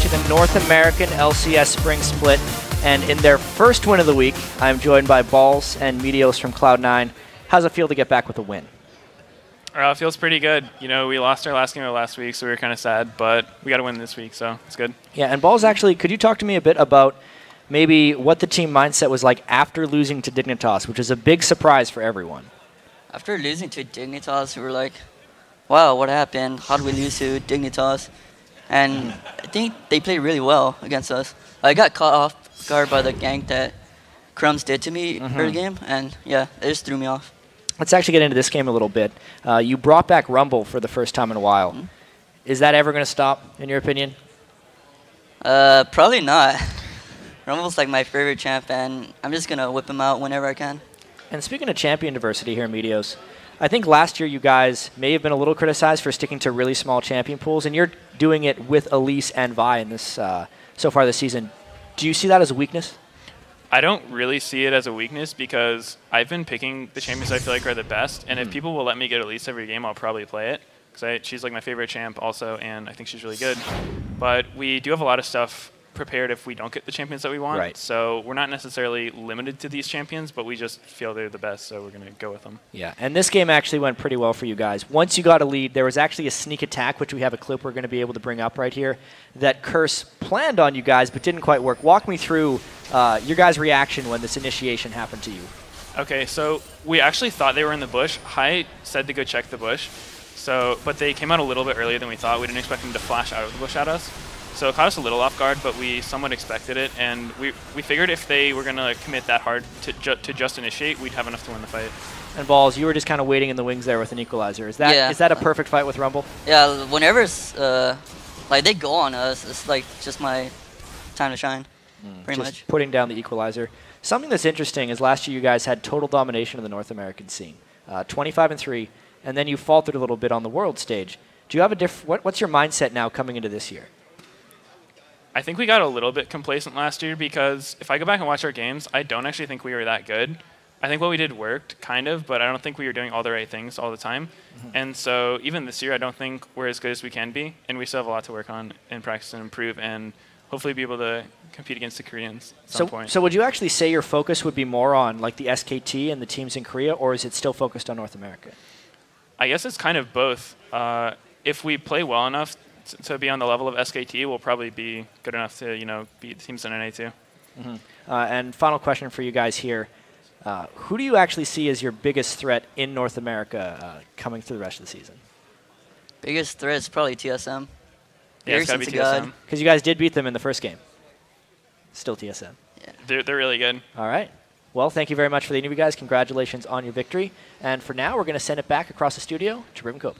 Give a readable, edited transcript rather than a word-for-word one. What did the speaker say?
to the North American LCS Spring Split. And in their first win of the week, I'm joined by Balls and Meteos from Cloud9. How's it feel to get back with a win? It feels pretty good. You know, we lost our last game of last week, so we were kind of sad, but we got to win this week, so it's good. Yeah, and Balls, actually, could you talk to me a bit about maybe what the team mindset was like after losing to Dignitas, which is a big surprise for everyone? After losing to Dignitas, we were like, wow, what happened? How did we lose to Dignitas? And I think they played really well against us. I got caught off guard by the gank that Crumbs did to me early game, and yeah, it just threw me off. Let's actually get into this game a little bit. You brought back Rumble for the first time in a while. Is that ever going to stop, in your opinion? Probably not. Rumble's like my favorite champ, and I'm just going to whip him out whenever I can. And speaking of champion diversity here in Meteos, I think last year you guys may have been a little criticized for sticking to really small champion pools, and you're doing it with Elise and Vi in this so far this season. Do you see that as a weakness? I don't really see it as a weakness because I've been picking the champions I feel like are the best, and if people will let me get Elise every game, I'll probably play it. Because she's like my favorite champ also, and I think she's really good. But we do have a lot of stuff prepared if we don't get the champions that we want. Right. So we're not necessarily limited to these champions, but we just feel they're the best, so we're going to go with them. Yeah, and this game actually went pretty well for you guys. Once you got a lead, there was actually a sneak attack, which we have a clip we're going to be able to bring up right here, that Curse planned on you guys but didn't quite work. Walk me through your guys' reaction when this initiation happened to you. Okay, so we actually thought they were in the bush. Hai said to go check the bush, but they came out a little bit earlier than we thought. We didn't expect them to flash out of the bush at us. So it caught us a little off guard, but we somewhat expected it, and we figured if they were going to commit that hard to just initiate, we'd have enough to win the fight. And Balls, you were just kind of waiting in the wings there with an equalizer. Is that a perfect fight with Rumble? Yeah, whenever like they go on us, it's like just my time to shine, pretty much. Putting down the equalizer. Something that's interesting is last year you guys had total domination of the North American scene, 25-3, and then you faltered a little bit on the world stage. Do you have a what's your mindset now coming into this year? I think we got a little bit complacent last year because if I go back and watch our games, I don't actually think we were that good. I think what we did worked, kind of, but I don't think we were doing all the right things all the time. And so even this year, I don't think we're as good as we can be, and we still have a lot to work on and practice and improve and hopefully be able to compete against the Koreans at some point. So would you actually say your focus would be more on like the SKT and the teams in Korea, or is it still focused on North America? I guess it's kind of both. If we play well enough to be on the level of SKT, will probably be good enough to beat teams in NA too. And final question for you guys here: who do you actually see as your biggest threat in North America coming through the rest of the season? Biggest threat is probably TSM. Yeah, it's gotta be TSM. Because you guys did beat them in the first game. Still TSM. Yeah. They're really good. All right. Well, thank you very much for the interview, guys. Congratulations on your victory. And for now, we're going to send it back across the studio to Ribbon Cope.